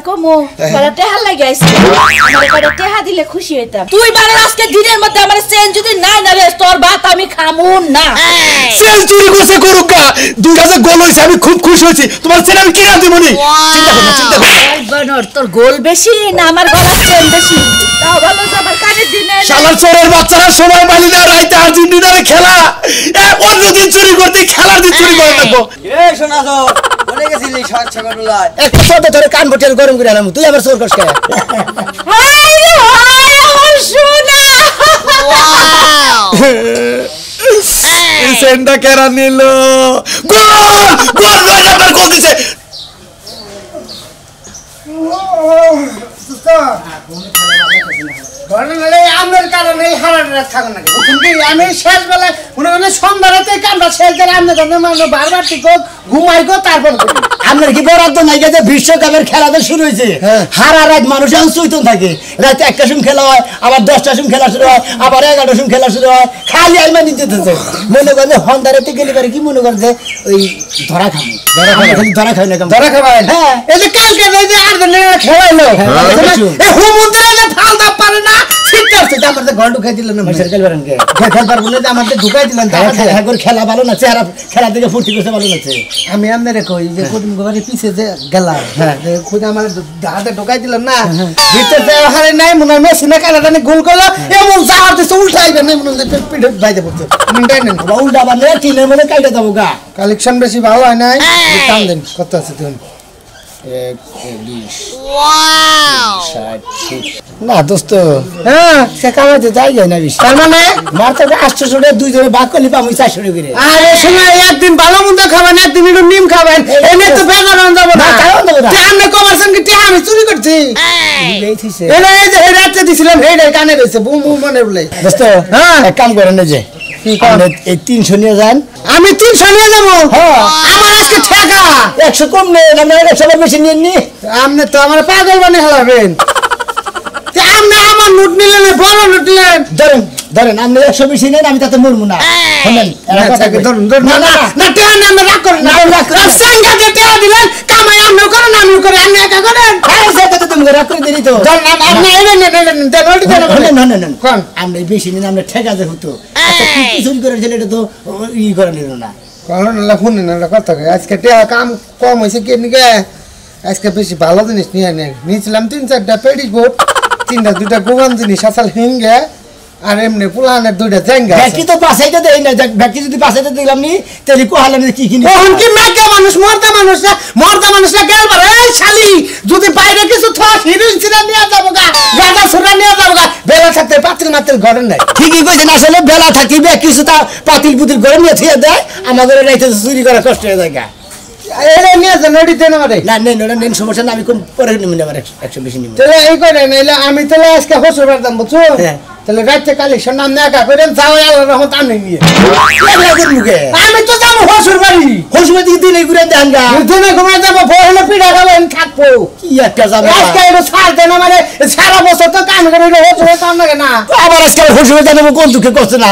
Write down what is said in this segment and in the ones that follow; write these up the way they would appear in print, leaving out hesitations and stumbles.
কমো বড় টেহা লাগি আইছে আমার বড় টেহা দিলে খুশি হইতাম তুই বারে আজকে দিনের মধ্যে আমার চেন যদি নাই না রে তোর ভাত আমি খামুন না চেন চুরি করছে করুকা 2000 গোল হইছে আমি খুব খুশি হইছি তোমার চেন আমি কিনা দিমনি চিন্তা কর বনর তোর গোল বেশি না আমার গলার চেন বেশি তাও ভালো আমার কানে দিনে শালার চোরের বাচ্চারা সময় পালি না রাইতে আর্জেন্টিনারে খেলা অন্যদিন চুরি করতে খেলার দিন চুরি করে থাকবো এ শোনা তো বলে গেছিলি সকালবেলা একটা শব্দ ধরে কান বটিয়াল গরম করে আনলাম তুই আমার চোর কষ্ট হাই হাই আমার সোনা এই সেন্ডা কেরা নিল গোল গোল গোল আমার গোল দিছে আমার কারণে হারাটা থাকো না আমি শেষ বেলায় মনে মনে সন্ধ্যারাতে কামটা শেষ করে আমি বারবার ঠিক ঘুমাই গো তারপর আপনার কি বরাদ্দ নাই যে বিশ্বকাপের খেলাতে শুরু হয়েছে হারা রাত মানুষ এখন চৈতন থাকে রাতে 1টার সময় খেলা হয় আবার 10টার সময় খেলা শুরু হয় আবার 11টার সময় খেলা শুরু হয় খালি আইমা নিতে মনে করেন সন্ধ্যারাতে গেলে পারে কি মনে করেন যে ওই ধরা খাবো ধরা খাই না ধরা খাবেন হ্যাঁ এই যে কালকে যে আর্জেন্টিনা খেলাইলো এই হুমুন্দ্রা ফালদা পারে না ঠিক আছে আমার তো ঘর ঢুকাই দিলেন না ভাই খেলতে পারেন কে খেলবার বলে যে আমাদের ঢুকাই দিলেন খেলা ভালো না চেহারা খেলা থেকে ফুর্তি করতে ভালো লাগছে আমি আপনারে কই যে কোদিন গোবারে পিছে যে গেলাম হ্যাঁ খুদ আমার হাতে ঢুকাই দিলেন না ভিতরে যে হারে নাই মনে হয় মেশিনে কানাদানি গোল করলো এমন যাওয়ার দিছে উল্টাইবে না মনে হয় পিঠে বাইতে পড়ছে মিন্টাই নেন উল্টা বানলে টিনের মধ্যে কাইটা দেবো গা কালেকশন বেশি ভালো হয় নাই টান দেন কত আছে তুমি না দোস্ত হ্যাঁ সে কামাইতে যাই যায় না বেশি তার মানে মার তো 800 দুইজনে ভাগ করলি পাবো 400 করে আরে সময় একদিন ভালো মন্দ খাবেন একদিন একটু নিম খাবেন এনে তো বেজান যাব না আপনি কমার্সন কি টিয়া আমি চুরি করছি এনে এই যে রাতে দিছিলাম হেডে কানে রইছে বুম বুম মনে বলে দোস্ত হ্যাঁ এক কাম করেন না যে এই 300 নিয়ে যান আমি 300 নিয়ে যাবো আমার আজকে টাকা 100 কম নেই আমরা 100 বেশি নিয়ে নি আপনি তো আমার পাগল বানিয়ে হালাবেন আপনি আমার নোট নিলেন বড় নোট নিলেন ধরেন ধরেন আপনি 100 বেশি নেন আমি তাতে মরবো না শুনেন ধরুন ধরুন না না না টিয়া না আমরা রাগ করেন না সাঙ্গা যে টিয়া দিলেন কামাই আপনি করেন আমি করে আপনি একা করেন হ্যাঁ সেটা তো তুমি রাগ করে দিলি তো ধরুন আপনি এনে নেন দেন ওটি দেন না কোন আমরা বেশি নিন আমরা ঠেকা দে হতো আচ্ছা কি চুরি করে দিলে এটা তো ই করে নিল না কারণ না শুনুন না কথা আজকে টিয়া কাম কম হইছে কি নিকে আজকে বেশি ভালো জিনিস নিয়ে নেই নিয়েছিলাম 3-4টা পেডিস বোট 2টা গোগান জিনিস আসল হিঙ্গে আর এমনি পুলানের 2টা জাঙ্গা ব্যাকি তো পাছাইতে দেই না ব্যাকি যদি পাছাইতে দিলাম নি তাহলে কোহালে কি কিনি কোন কি মাগা মানুষ মরদা মানুষরা গেল বারে এই শালি যদি বাইরে কিছু থস হিরোইন সিরা নিয়ে যাবো গা গাদা সুরা নিয়ে যাবো গা বেলা থাকতে পাতিল মাতিল ঘরে নাই ঠিকই কইছেন আসলে বেলা থাকিবে কিছু তা পাতিল পুতিল ঘরে নিয়ে থিয়ে দেয় আমাদের রাইতে চুরি করা কষ্ট হয়ে যায় গা এরে নিয়ে যান ওটি দেন আমারে না নেন সমস্যা না আমি কোন পরে নিব না 100 বেশি নিব তাহলে এই করে নাইলে আমি তাহলে আজকে হসুরবার দাম বুঝছো তাহলে রাতে কালেকশন নাম নেকা করেন যাও আল্লাহর রহমত আনি নিয়ে আমি তো যাবো হসুর বাড়ি দিনে ঘুরে দেন গা দিনে ঘুরে যাবো বহলে পিঠা খাবেন থাকবো কি একটা যাবে আজকে একটু ছাড় দেন আমারে সারা বছর তো কাম করে হসুর কাম লাগে না আবার আজকে হসুর জানাবো কোন দুঃখে করছে না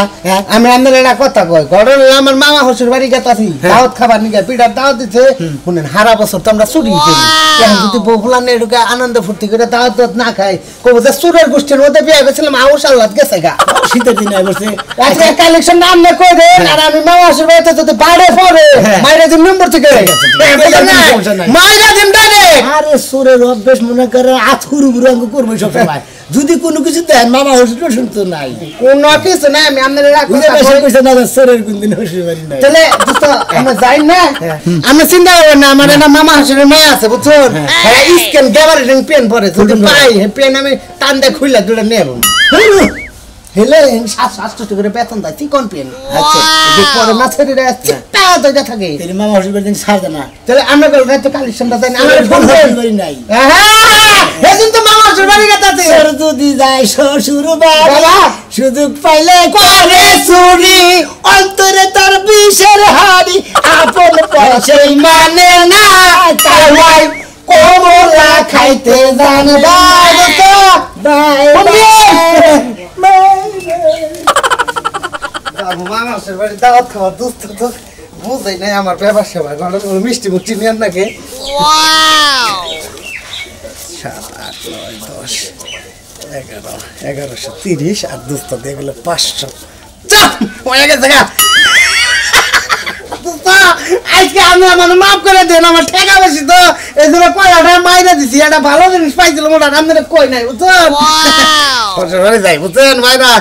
আমি আপনার একটা কথা কই ঘরের আমার মামা হসুর বাড়ি গেতাছি দাওয়াত খাবার নিয়ে পিঠার দাওয়াত দিচ্ছে শুনেন সারা বছর তো আমরা চুরি করি এখন যদি বহুলানে এটুকু আনন্দ ফুর্তি করে দাওয়াত না খাই কবো যে চুরের গোষ্ঠীর মধ্যে বিয়ে গেছিলাম আউশ আল্লাহ গেছে গা শীতের দিনে বসে আজকে কালেকশন নাম না কই দেন আর আমি মামা হসুর বাড়িতে যদি বাইরে পড়ে মাইরা দিন নম্বর থেকে মাইরা দিন ডাইরে আরে চোরের অভ্যেস মনে করে আথুরু বুড়ো অঙ্ক করবো সব সময় যদি কোনো কিছু দেন মামা হসুর শুনতো নাই কোন কিছু না আমি আপনার চোরের কোন দিন হসুর বাড়ি নাই তাহলে আমরা যাই না আমরা চিন্তা করবেন না আমার না মামা হসুরের মেয়ে আছে বুঝছেন হ্যাঁ স্ক্যান গ্যাবারিং পেন পরে যদি পাই পেন আমি টান দিয়ে খুললা দুটো নেব হেলে 700 করে বেতন দেয় কোন পেন আচ্ছা যে পরে না ছেড়ে আসছে তা দইটা থাকে তাহলে মামা হসুর বাড়ি ছাড় না তাহলে আমরা গেল রাতে কালেকশনটা দেন আমার ফোন বাড়ি নাই হ্যাঁ এদিন তো মামা হসুর বাড়ি গেতাছে সর যদি যায় শ্বশুর বাবা সুযোগ পাইলে করে চুরি অন্তরে তার বিষের হাড়ি আপন পয়সাই মানে না তাই কমলা খাইতে জান বাই তো বাই মামা হসুর বাড়ি দাওয়াত খাওয়া দুস্থ তো বুঝাই নাই আমার ব্যবসা ভাই মিষ্টি মুষ্টি নিয়ে নাকি 1130 আর দোস্ত দিয়ে গেল 500 চাপ হয়ে গেছে গা দোস্ত আজকে আমি মানে মাফ করে দেন আমার ঠেকা বেশি তো এই জন্য কয়টা মাইরা দিছি এটা ভালো জিনিস পাইছিলাম ওটা আপনাদের কই নাই বুঝছেন ঘরে যাই বুঝছেন ভাইরা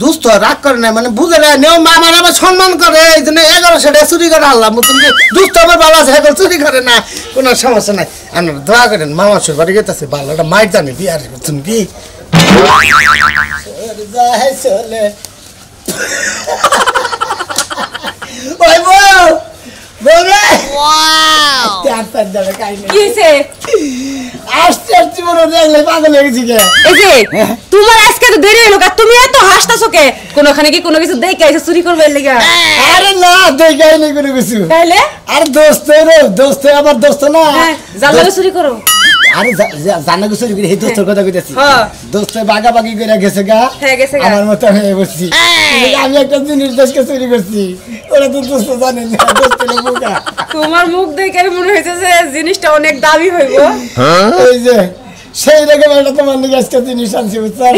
দোস্ত রাগ করে না মানে বুঝে না নেও মামার আমার সম্মান করে এই জন্য 1100 টাকা চুরি করে আনলাম বুঝছেন কি দোস্ত আমার ভালো আছে এখন চুরি করে না কোনো সমস্যা নাই আপনারা দোয়া করেন মামা শ্বশুর বাড়ি গেতেছে ভালো একটা মাইর জানি বিয়ার বুঝছেন কি চলে ওই বউ বউ রে চার পাঁচ দাঁড়া কাই নেই কি হইছে আসতে আসতে মনে দেখলে পাগল হয়ে গেছি কে এই যে তোমার আজকে তো দেরি হলো কা তুমি এত হাসতাছো কে কোনখানে কি কোনো কিছু দেখে আইছো চুরি করবে লাগা আরে না দেখাই নেই কোনো কিছু তাইলে আরে দোস্ত রে দোস্ত আমার দোস্ত না জানলা চুরি করো আরে জানা কিছু করে এই দোস্তের কথা কইতাছি হ্যাঁ দোস্ত বাগাবাগি করে গেছে গা হ্যাঁ গেছে গা আমার মত হয়ে বসছি আমি একটা জিনিস দেশকে চুরি করছি ওরা তো দোস্ত জানে না দোস্ত লোকা তোমার মুখ দেখে মনে হইছে যে জিনিসটা অনেক দামি হইব ওই যে সেই রকম একটা তোমার নিয়ে আজকে জিনিস আনছি বুঝছেন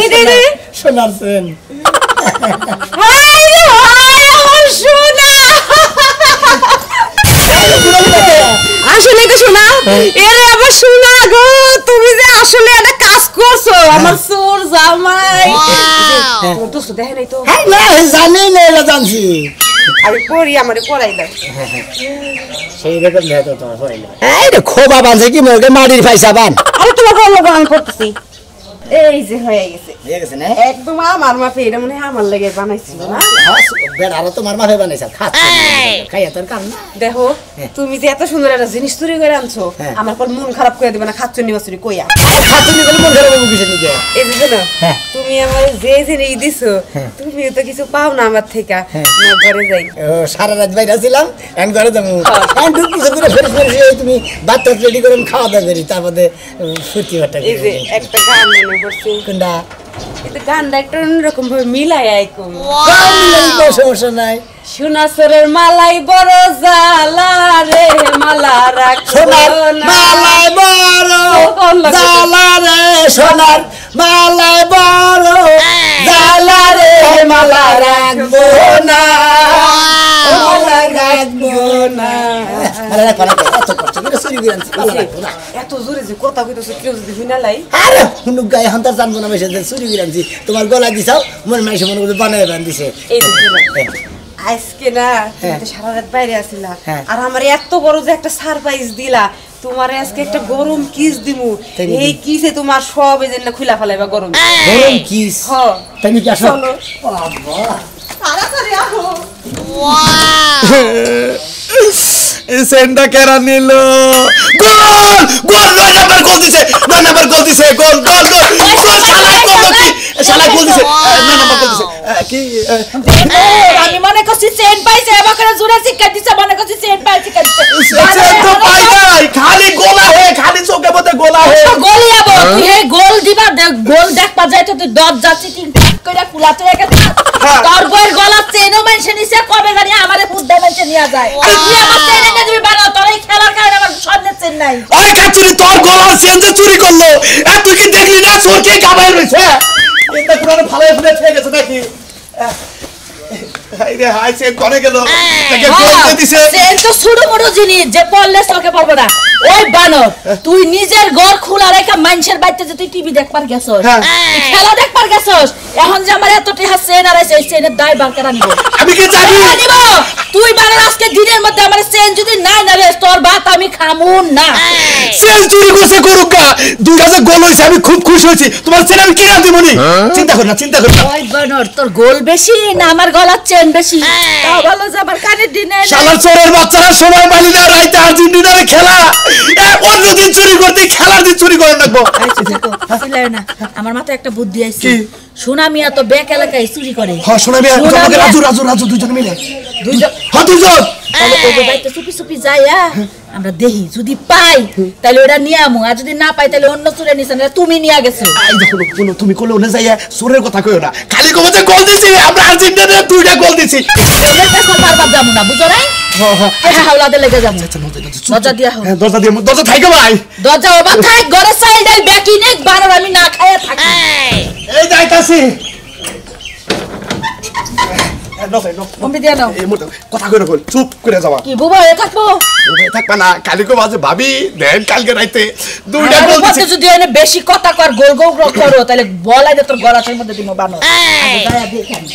সোনার চেন হাই হাই আমার সোনা আসলে তো শোনা এরে আবার শোনা গো তুমি যে আসলে একটা কাজ করছো আমার সোর জামাই তো তো দেখে নাই তো হ্যাঁ না জানি না এটা জানছি আমি পড়ি আমারে পড়াই দাও সেই রকম নেই তো তোমার হইলো এই রে খোবা বাঁধে কি মগে মাটির পয়সা বান আরে তোমার ভালো লাগা আমি করতেছি এই যে হয়ে গেছে হয়ে গেছে না একদম আমার মাপে এটা মনে হয় আমার লাগে বানাইছিল না বেড় আরো তোমার মাথায় বানাইছ খাইয়া তোর কাম না দেখো তুমি যে এত সুন্দর একটা জিনিস চুরি করে আনছো আমার পর মন খারাপ করে দিবে না খাচ্ছনি বাসুরি কইয়া খাতুনি বলে মন খারাপ হয়ে গেছে নিকে এই যে জানো তুমি আমার যে জিনিস দিছো তুমি তো কিছু পাও না আমার থেকে না ঘরে যাই সারা রাত বাইরে ছিলাম এন্ড ঘরে যাবো এন্ড কিছু করে ফেরে ফেরে তুমি ভাত রেডি করে খাওয়া দাওয়া করি তারপরে ফুটি বাটা এই যে একটা গান মনে পড়ছে কোনটা এটা গানটা একটা অন্যরকম ভাবে মিলাই আইকম সমস্যা নাই সোনাসরের মালাই বড় জালা রে মালা রাখ সোনার মালাই বড় জালা রে সোনার মালাই বড় জালা রে মালা রাখবো না মালা রাখবো না মালা রাখবো না এত কষ্ট করে চুরি করে আনছি মালা রাখবো না এত জোরে যে কথা কইতেছো কেউ যদি শুনা লাই আরে হুনুক গায়ে হান্তার জানবো না বেশি চুরি করে আনছি তোমার গলা দিছাও মনে মাইসে মনে করে বানায় বান্ধিছে এই আজকে না তুমি তো সারা রাত বাইরে আছিলা আর আমার এত বড় যে একটা সারপ্রাইজ দিলা তোমারে আজকে একটা গরম কিস দিমু এই কিসে তোমার সব এই জন্য খুলা ফেলাইবা গরম গরম কিস হ্যাঁ তুমি কি আসো চলো বাবা তাড়াতাড়ি আসো সেন্ডা কেরা নিল গোল গোল 9 নাম্বার গোল দিছে 9 নাম্বার গোল দিছে গোল গোল গোল গোল শালা গোল দিছে 9 নাম্বার গোল দিছে কি আমি মনে করছি চেন পাইছে আমাকে জোরে শিক্ষা দিছে মনে করছি চেন পাইছে শিক্ষা দিছে চেন তো পাই নাই খালি গোলা হে খালি চোখে মধ্যে গোলা হে গোলিয়াবো তুই এই গোল দিবা গোল দেখবা যাই তো তুই দর যাচ্ছি তিন কইরা কুলাতে রেখে তোর বইয়ের গলা চেনও মেনশন নিছে কবে জানি আমারে বুদ্ধা মেনশন নিয়া যায় তুই আমার চেন এনে দিবি বানাও তোর এই খেলার কারণে আমার সামনে চেন নাই ওই কাচুরি তোর গলার চেন যে চুরি করলো আর তুই কি দেখলি না চোর কে কাবাই রইছে এটা পুরো ভালো ফুলে থেকে গেছে নাকি হাই রে হাই চেন করে গেল তাকে গোল দিয়ে দিছে চেন তো ছোট বড় জিনিস যে পড়লে চোখে পড়বে না ওই বানর তুই নিজের ঘর খোলা রেখে মানুষের বাড়িতে যে তুই টিভি দেখবার গেছস খেলা দেখবার গেছস এখন যে আমার এত টাকা চেন আর এই চেনের দায় বার করে নিব আমি কি জানি নিব তুই বানর আজকে দিনের মধ্যে আমার চেন যদি নাই না রে তোর ভাত আমি খামুন না চেন চুরি করছে করুকা 2000 গোল হইছে আমি খুব খুশি হইছি তোমার চেন আমি কিনা দিবনি চিন্তা কর না ওই বানর তোর গোল বেশি না আমার গলার চেন বেশি তা ভালো যে আমার কানের দিনে শালার চোরের বাচ্চারা সময় পালি না রাইতে আর্জেন্টিনার খেলা অন্যদিন চুরি করতে খেলার দিন চুরি করে রাখবো না আমার মাথায় একটা বুদ্ধি আইছে সোনা মিয়া তো ব্যাক এলাকায় চুরি করে হ্যাঁ সোনা মিয়া সোনা তোমাকে মিয়া- রাজু দুজন মিলে দুইজন হ্যাঁ দুজন তাহলে ওই বাড়িতে চুপি চুপি যাইয়া আমরা দেখি যদি পাই তাহলে ওটা নিয়ে আমু আর যদি না পাই তাহলে অন্য চুরে নিছে না তুমি নিয়ে গেছো এই দেখো কোনো তুমি কোলে ওনে যাইয়া সুরের কথা কইও না খালি কবে যে গোল দিছি আমরা আর্জেন্টিনা 2টা গোল দিছি এদের পেছন বারবার যাবো না বুঝো নাই হ্যাঁ হাওলাতে লেগে যাবো দরজা দিয়া হোক হ্যাঁ দরজা থাইকে ভাই দরজা ওবা থাক ঘরে চাইল ডাল ব্যাকি নেই বারবার আমি না খাইয়া থাকি এই যাইতাছি কমপ্লিট দিয়া নাও এই মত কথা কইরা কই চুপ করে যাওয়া কি বুবা এ থাকবো থাকবা না কালি কো বাজে ভাবি দেন কালকে রাইতে 2টা আমার গোল মধ্যে দিছি যদি এনে বেশি কথা কর গোল গোল করো তাহলে বলাই দে তোর গলাটার মধ্যে দিমো বানো আগে যায়া দেখি আমি।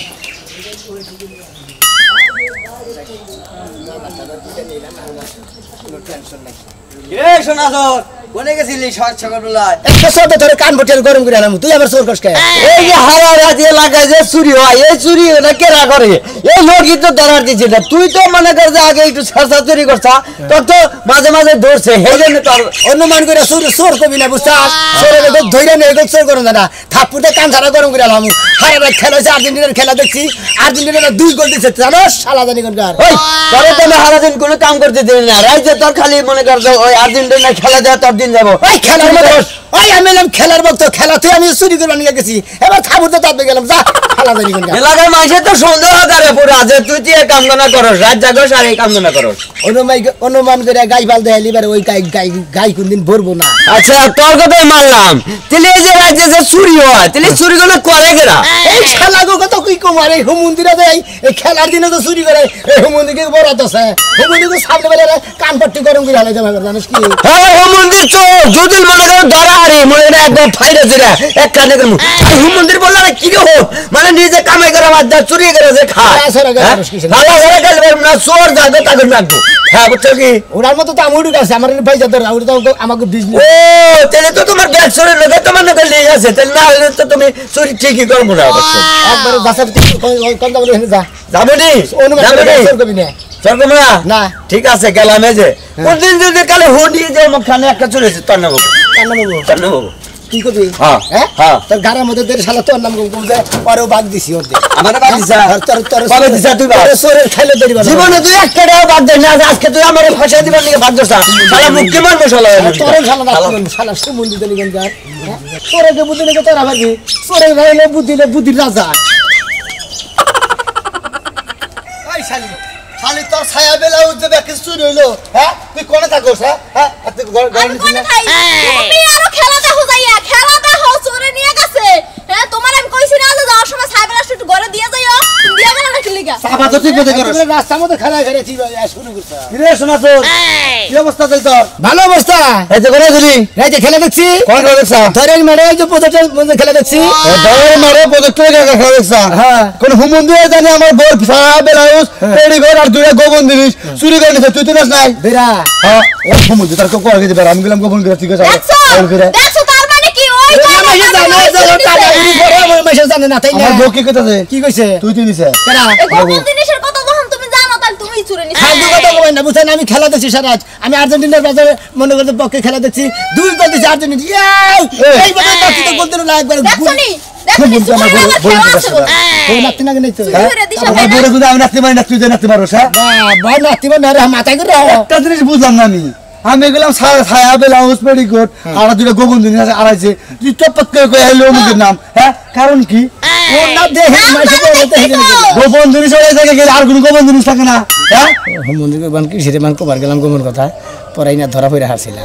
এই শোনা তোর কোনে গেছিলি সকালবেলায় একটা শব্দ ধরে কান বটেল গরম করে আলাম তুই আবার চোর কষ্ট এই যে হাওয়া রাতে লাগায় যে চুরি হয় এই চুরি ওটা কেরা করে এই লোকই তো ধরার দিচ্ছে না তুই তো মনে কর যে আগে একটু সরসা চুরি করছা তোর তো মাঝে মাঝে ধরছে সেই জন্য তোর অনুমান করে চোর কবি না বুঝছা চোরের ধৈর্য নেই চোর করুন না থাপ্পুতে কান ছাড়া গরম করে আলাম হারা রাত খেলা হয়েছে আর্জেন্টিনার খেলা দেখছি আর্জেন্টিনার 2 গোল দিচ্ছে জানো শালা জানি কোনকার ওই তোরে তো না সারাদিন কোনো কাম করতে দিবি না রাইতে তোর খালি মনে কর যে ওই আর্জেন্টিনা খেলা দেওয়া তোর দিন যাবো ওই খেলার মধ্যে ওই আমি এলাম খেলার ভক্ত খেলাতে আমি চুরি করে নিয়ে গেছি এবার থাপুতে তাপে গেলাম যা শালা জানি কোনকার এলাকার মানুষের তো সন্দেহ করে পুরা যে তুই তুই এই কামনা করস রাত জাগস আর এই কামনা করস অনুমান করে গাই ফাল দেয় এবার ওই গাই কোনদিন ভরবো না আচ্ছা তোর কথাই মানলাম তাহলে এই যে রাজ্যে যে চুরি হয় তাহলে চুরি গুলো করে কেরা এই শালা গো কত কি কমার এই হুমন্দিরা দেয় এই খেলার দিনে তো চুরি করে এই হুমন্দিকে বরাত আছে হুমন্দিকে সামনে বেলা কান পাট্টি গরম করে হালে যাবে জানিস কি হ্যাঁ ও মন্দির তো যদি মনে করো ধরা আরে মনে না একদম ফাইরে জিরা এক কানে করমু আর হুম মন্দির বললা না কি রে মানে নিজে কামাই করে বাদ দা চুরি করে যে খায় ভালো করে গেল না চোর যাবে তাকে রাখবো হ্যাঁ বুঝছো কি ওনার মতো তো আমি উড়ে গেছে আমার পয়সা ধরে ওটা তো আমাকে বিজনেস ও তাহলে তো তোমার ব্যাগ চুরির লোকে তোমার নাকি লেগে আছে তাহলে না হলে তো তুমি চুরি ঠিকই করবো না অবশ্যই একবার বাসা কোন দাম এখানে যা যাবে নি অনুমান যাবে করে নি চোর কবি না চরকমরা না ঠিক আছে গেলাম এই যে কোনদিন যদি কালে হুডি যে মুখখানে একটা চলেছে তোর নাম তোর নাম কি করবি হ্যাঁ, হ্যাঁ হ্যাঁ। তোর গাড়ির মধ্যে তোর শালা তোর নাম কম যে পরেও বাদ দিছি ওর দিয়ে আমার বাদ দিছা তোর তোর কবে দিছা তুই বাদ? সোরের খাইলে ধরিবা জীবনে তুই একটা টাকা বাদ দে না আজকে তুই আমার ফাঁসা দিবার নিয়ে বাদ দিছ শালা মুক্তি মান মশলা তোর শালা শালা সুমন্দি দেলি গঙ্গার তোরে কে বুদ্ধি লেগে তোরা ভাবি তোরে গাইলে বুদ্ধি রাজা ওই শালি শালি তোর ছায়া বেলা উঠে ব্যাকে চুরি হইলো হ্যাঁ তুই কোনে থাকোস হ্যাঁ তুই আমি কোনে থাই তুমি আরো খেলা দেখো যাইয়া খেলা দেখো চোরে নিয়ে গেছে হ্যাঁ তোমার আমি কইছি না যে যাওয়ার সময় সাইবেল আসতে একটু ঘরে দিয়ে যাইও তুমি দিয়া গেল না কি লিগা সাবা তো তুই কোথায় করছ রাস্তার মধ্যে খেলা খেলেছি শুরু করছে রে শোনা তো কি অবস্থা চল তোর ভালো অবস্থা এই যে করে দিলি এই যে খেলা দেখছি কোন করে দেখছ ধরেন মেরে এই যে প্রজেক্টের মধ্যে খেলা দেখছি দৌড় মারে প্রজেক্টরে খেলা দেখছ হ্যাঁ কোন হুমন্দিরে জানি আমার বল সারা বেলাউস পেড়ি ঘর আর দুইটা গোবন জিনিস চুরি করে নিছে তুই তো নাস নাই বেরা হ্যাঁ ও হুমন্দি তার কোকো আগে দিবে আমি গেলাম গোবন করে ঠিক আছে দেখছো তার মানে কি ওই জানে না তাই না আমার বউ কি কইতাছে কি কইছে তুই তুই দিছে কেনা এই গোপন জিনিসের কথা যখন তুমি জানো তাহলে তুমিই চুরে নিছো ফালতু কথা কই না বুঝছেন আমি খেলা দেখছি সারা রাত আমি আর্জেন্টিনার বাজারে মনে করতে পক্ষে খেলা দেখছি 2 গোল দিছে আর্জেন্টিনা এই বাজারে বাকি তো গোল দিল না একবার দেখছনি দেখছনি তোমার আমার খেলা আছে বল ওই নাতি না নেই তো চুরে দিছ আমার বউরে যদি আমি নাচতে পারি না তুই যে নাচতে পারো হ্যাঁ ভাই নাতি না রে মাথায় করে একটা জিনিস বুঝলাম না আমি গেলাম ছায়া বেলাউস পেডিকোট আর দুইটা গোবন জিনিস আছে আড়াইছে তুই চপ্পত করে কই হইলো মুখের নাম হ্যাঁ কারণ কি ওর নাম দেখে মাইসে বলতে হেগে গোবন জিনিস ওই জায়গায় গেলে আর কোনো গোবন জিনিস থাকে না হ্যাঁ মন্দির বান কি সেরে মান কবার গেলাম গোমর কথা পরাই না ধরা পড়ে হারছিলাম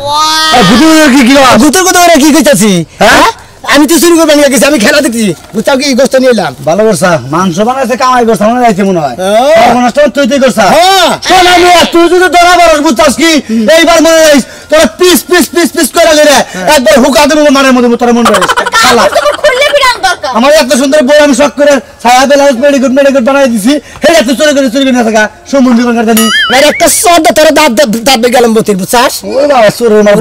কি কি ভূতের কথা ওরা কি কইতাছি হ্যাঁ আমি তো শুরু করবার নিয়ে গেছি আমি খেলা দেখছি বুঝছাও কি গোস্ত নিয়ে এলাম ভালো করছা মাংস বানাইছে কামাই করছা মনে যাইছে মনে হয় সর্বনাশ তুই তুই করছা হ্যাঁ শোন আমি তুই যদি ধরা বরস বুঝছাস কি এইবার মনে যাইস তোরা পিস পিস পিস পিস করে গেলে একবার হুকা দেবো মানের মধ্যে তোরা মনে রাখিস শালা তুমি খুললে বিরান দরকার আমার এত সুন্দর বই আমি শখ করে ছায়া বেলাউস মেডিকেট বানাই দিছি হেটা তুই চুরি করে না থাকা সম্বন্ধী কোন কারণে আর একটা সদ তোরা দাঁত গেলাম বতির বুঝছাস ওই বাবা চোরের মার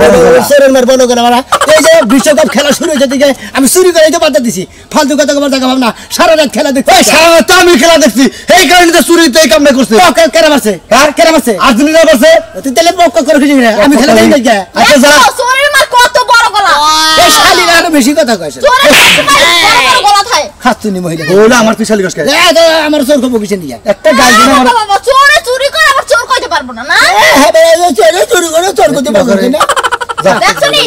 শরীর মার বলো করে মারা এই যে বিশ্বকাপ খেলা শুরু হয়েছে দিকে আমি চুরি করে তো বাদ দিছি ফালতু কথা কবার দেখা ভাবনা সারা রাত খেলা দেখছি ওই সারা রাত আমি খেলা দেখছি এই কারণে তো চুরিতে এই কামটা করছে কেরাম আছে কার কেরাম আছে আর্জেন্টিনা আছে তুই তাহলে বক্ক করে খুঁজি না আমি খেলা দেখি না আচ্ছা যা চোরের মার কত বড় গলা এই শালি আরো বেশি কথা কইছে চোরের মার বড় বড় গলা থাকে হাতুনি মহিলা ওলা আমার তুই শালি কসকে আমার চোর কব কিছু নিয়া একটা গাল দিন আমার বাবা চোরে চুরি করে আবার চোর কইতে পারবো না না চুরি করে চোর করতে পারবো না দেখছনি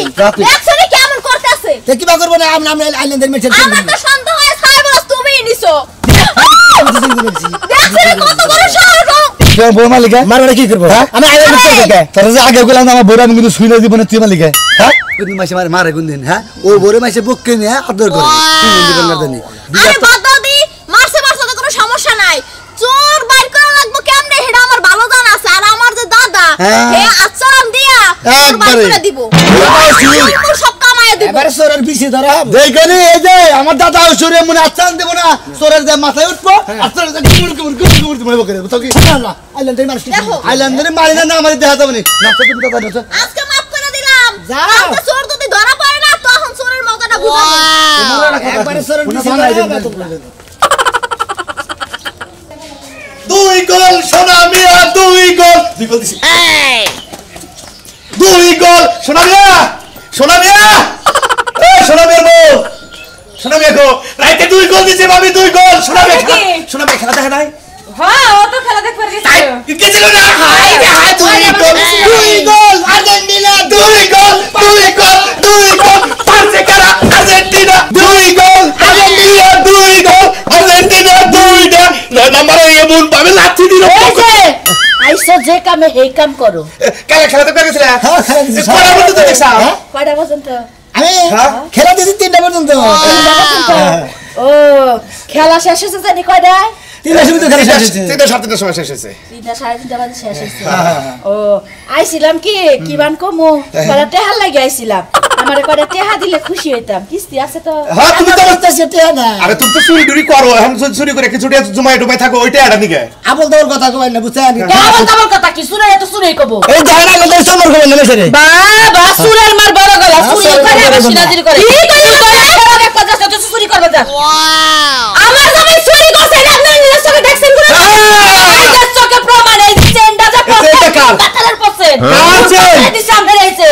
কেমন করতেছে তে কি বা করব না আমরা আইল্যান্ডের মেছে আমার তো সন্দেহ হয় সাইবল তুমি নিছো দেখছনি কত বড় সাহস বড় মালিকা মারবারে কি করব আমি আইল্যান্ডের চোর কে তার যে আগে গেলাম আমার বড় আমি কিন্তু শুইনা দিব না তুই মালিকা হ্যাঁ কিন্তু মাসে মারে কোন দিন হ্যাঁ ও বড় মাসে বুককে নিয়ে আদর করে তুই দিবেন না জানি আরে বাদাদি মারছে তো কোনো সমস্যা নাই চোর বাইর করা লাগবে কেমনে হেডা আমার ভালো জানা আছে আর আমার যে দাদা হে আচরণ দিয়া চোর বাইর করে দিব সব কামায় দিব এবারে চোরের পিছে ধরা দেখনি এই যে আমার দাদা সুরে মনে আচ্ছান দেব না চোরের যে মাথায় উঠবো আচ্ছান যে গুড় মনে করে তো কি না আইল্যান্ডের মানুষ দেখো আইল্যান্ডের মারি না আমার দেখা যাবে না তুমি দাদা না আজকে মাফ করে দিলাম যাও। কালকে চোর যদি ধরা পড়ে না তখন চোরের মজাটা বুঝাবো একবারে চোরের পিছে ধরা দুই গোল সোনা মিয়া দুই গোল দিছি দুই গোল সোনা মিয়া এই সোনা মিয়া গো সোনা মিয়া গো রাইতে দুই গোল দিছে ভাবি দুই গোল সোনা মিয়া খেলা দেখা নাই হ্যাঁ ও তো খেলা দেখবার গেছে গেছিল না হাই রে হাই দুই গোল আর্জেন্টিনা দুই গোল পাঁচে কারা আর্জেন্টিনা দুই গোল আর্জেন্টিনা দুইটা নয় নম্বরে এমন ভাবে লাথি দিল আইসো যে কামে এই কাম করো খেলা দেখতে গেছিল হ্যাঁ খেলা দিছি কয়টা পর্যন্ত দেখছা কয়টা পর্যন্ত আমি খেলা দিছি 3টা পর্যন্ত ও খেলা শেষ হয়েছে জানি কয়টায় 3টা সময় তো খেলা শেষ হয়েছে 3টা 3:30 সময় শেষ হয়েছে 3টা 3:30 বাজে শেষ হয়েছে ও আইছিলাম কি বান কমু কয়টা টেহা লাগি আইছিলাম আমারে কয়টা টেহা দিলে খুশি হইতাম কিস্তি আছে তো হ্যাঁ তুমি তো অবস্থা সেটা না আরে তুমি তো চুরি করো এখন চুরি করে কিছু জমাই ডুবাই থাকো ওইটা এটা নিকে আবল তোর কথা কই না বুঝছেন কেমন কথা কি শুনে তো শুনেই কব এই জায়গা কথা সম্পর্ক কই না মেসে বাবা সুরের মার বড় গলা চুরি করে আবার সিনাজির করে কি করে এক কথা তো চুরি করবে যা আমার জামাই চুরি করছে না আপনি নিজের চোখে দেখছেন করে নিজের চোখে প্রমাণ এই চেনটা যা বাতারের পছন এই সামনে রয়েছে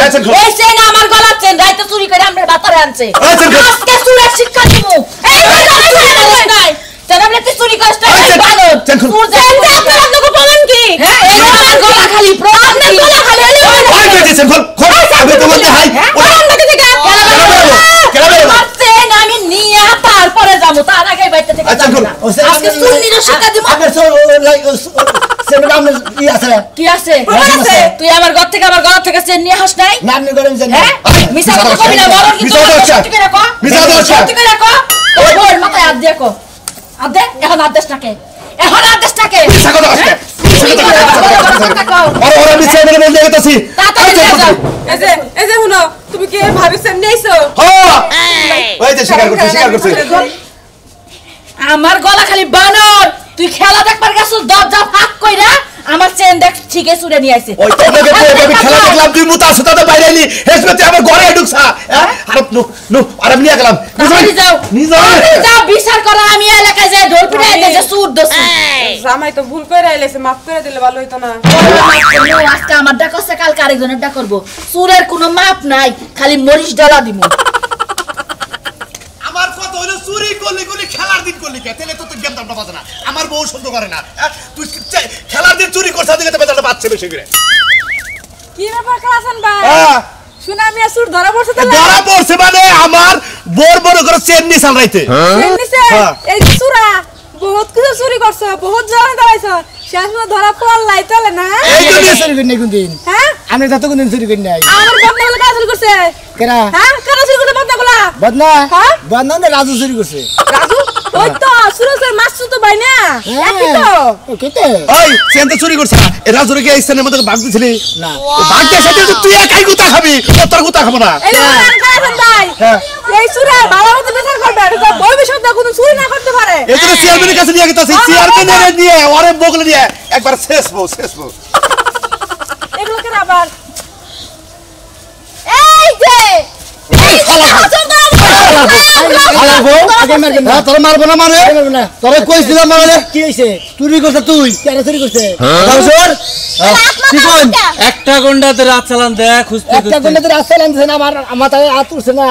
এই চেন আমার গলার চেন রাইতে চুরি করে আমরা বাতারে আনছে আজকে চুরের শিক্ষা দিমু এই নাই জানাবলে তুই চুরি করছ না ভালো চুর চেন আপনার প্রমাণ কি হ্যাঁ এই আমার গলা খালি প্রমাণ কি গলা খালি হাই কইতেছেন খোল আমি তো বলতে হাই চেন আমি নিয়ে তারপরে যাবো তার আগে বাইতে থেকে যাব না আজকে চুরির শিক্ষা দিমু আগে সর সেটা আমরা কি আছে তুই আমার ঘর থেকে আমার গলা থেকে চেন নিয়ে হাস নাই নাম নি করেন জানি হ্যাঁ মিছা কথা কবি না বড় কিন্তু সত্যি করে কো সত্যি করে কো তোর বড় মাথায় হাত দিয়ে কো হাত দে এখন আদেশটাকে মিছা কথা আজকে ওরা মিছা বলে বলতে গেতাছি এই যে শুনো তুমি কি ভাবিছেন নেইছো ওই যে স্বীকার করছে আমার গলা খালি বানর তুই খেলা দেখবার গেছ দরজা ফাঁক কইরা আমার চেন দেখ ঠিকই চুরে নিয়ে আইছে ওই তো দেখে আমি খেলা দেখলাম তুই মুতা আছে তো বাইরে আইলি হেসমেতে আমার ঘরে ঢুকছা আর নো আর আমি নিয়ে গেলাম যাও বিচার করা আমি এলাকায় যাই ঢোল পিটাই দে যে সুর দছি জামাই তো ভুল করে আইলেছে মাফ করে দিলে ভালো হইতো না আজকে আমার ডাক আছে কাল আরেকজনের ডাক করব সুরের কোনো মাপ নাই খালি মরিচ ডলা দিমু আমার কথা হইলো চুরি করলি খেলার দিন করলি কে তাহলে তো তুই গেম দামটা বাজে না আমার বউ সহ্য করে না তুই খেলার দিন চুরি করছ দিকে তো বেজালটা বাজছে বেশি করে কি ব্যাপার কালাসান ভাই শুনা আমি আসুর ধরা পড়ছে তো ধরা পড়ছে মানে আমার বড় করে চেন নিছাল রাইতে নিছে এই যে সুরা বহুত কিছু চুরি করছ বহুত জানা দাঁড়াইছ শেষ মধ্যে ধরা পড়লাই তাহলে না এই তো চুরি করি না কোন দিন হ্যাঁ আমি তো কোন দিন চুরি করি নাই আমার বদনাগুলো কাজ চুরি করছে কেনা হ্যাঁ কারা চুরি করছে বদনাগুলো বদনা হ্যাঁ? বদনা না রাজু চুরি করছে রাজু ওই তো সুরজের মাসু তো ভাই না একই তো কেতে ওই চেন তো চুরি করছ এ রাজুরে কি এই স্থানের মধ্যে ভাগ দিছিলি না ভাগ দিয়ে সেটা তুই একাই গুতা খাবি তোর গুতা খাবো না এই কালাসান ভাই এই সুরা ভালো মতো বিচার করবে এটা ভবিষ্যতে কোনো চুরি না করতে পারে এজন্য চেয়ারম্যানের কাছে নিয়ে গেতাছি চেয়ারম্যানের নিয়ে ওরে বগলে নিয়ে একবার শেষ বউ এগুলো কেন আবার এই যে হালা বউ আগে মারবেন না তোরা মারবো না মানে মারবো না তোরা কইছিলাম মানে কি হইছে চুরি করছ তুই কেন চুরি করছে দাউসর কি কোন একটা গন্ডাতে রাত চালান দেখ খুঁজতে একটা গন্ডাতে রাত চালান দিছে না আমার মাথায় হাত উঠছে না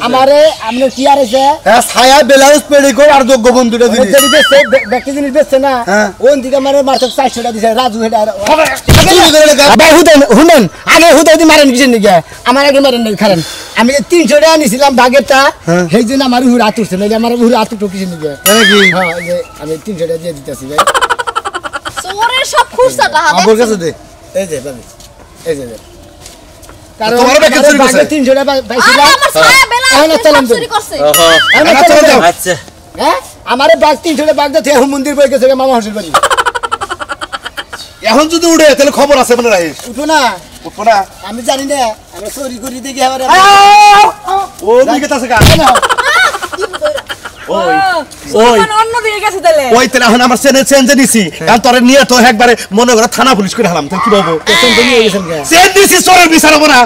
আমারে আমনে কি আরেছে হ্যাঁ ছায়া ব্লাউজ পেডিকোট আর যোগ্য বন্ধুটা দিছে যদি বেচছে ব্যক্তি জিনিস বেচছে না ওন দিকে আমারে মারতে 400 টাকা দিছে রাজু হেডা ভাই হুনেন আগে হুদাই মারেন কিসের নিকে আমার আগে মারেন নাই খারেন আমি 300 টাকা নিছিলাম ভাগেরটা সেই জন্য আমার হুর হাত উঠছে না আমার হুর হাত উঠো কিসের নিকে হ্যাঁ এই যে আমি 300 টাকা দিয়ে দিতেছি ভাই চোরের সব খুরসা টাকা আমার কাছে দে এই যে ভাবি এই যে কারণ তোমার ব্যাগে চুরি করছে 300 টাকা পাইছিলাম আমার ছায়া বেলা চুরি করছে আচ্ছা হ্যাঁ আমারে বাগ 300 টাকা বাগ দিতে মন্দির বই গেছে মামা হাসির বাড়ি এখন যদি উড়ে তাহলে খবর আছে মনে রাখিস উঠো না উঠবো না আমি জানি না আমরা চুরি করি দেখি আবার ও দিকে আছে গা ওই ওই অন্য দিকে গেছে তাহলে ওই তাহলে এখন আমার চেঞ্জ নিছি কারণ তোরে নিয়ে তো একবারে মনে করে থানা পুলিশ করে হারাম তুই কি বলবো পেছন থেকে নিয়ে গেছেন কে চেঞ্জ দিছি চোরের বিচার হবো না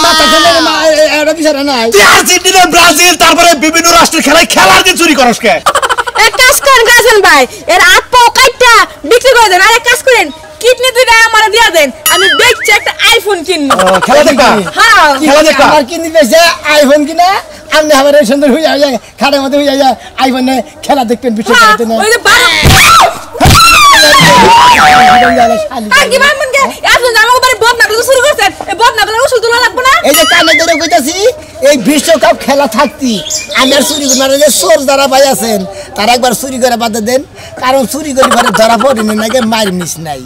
মাথা চলে না এটা বিচার নাই তুই আর্জেন্টিনা ব্রাজিল তারপরে বিভিন্ন রাষ্ট্রের খেলার দিন চুরি করস কে এক কাজ করেন গাছেন ভাই এর হাত পা কাটটা বিক্রি করে দেন আর এক কাজ করেন কিডনি দুইটা আমার দিয়া দেন আমি দেখছি একটা আইফোন কিনবো খেলা দেখবা হ্যাঁ খেলা দেখবা আমার কিনি পেয়েছে আইফোন কিনা আপনি আমার সুন্দর হয়ে যায় খাটের মধ্যে হয়ে যায় আইফোনে খেলা দেখবেন বিশ্ব খেলাতে না ওই যে এই যে কানে ধরে কইতাছি এই বিশ্বকাপ খেলা থাকতি আমি আর চুরি করি না যে চোর যারা ভাই আছেন তারা একবার চুরি করে বাধা দেন কারণ চুরি করে ধরা পড়েনি নাকি মার মিস নাই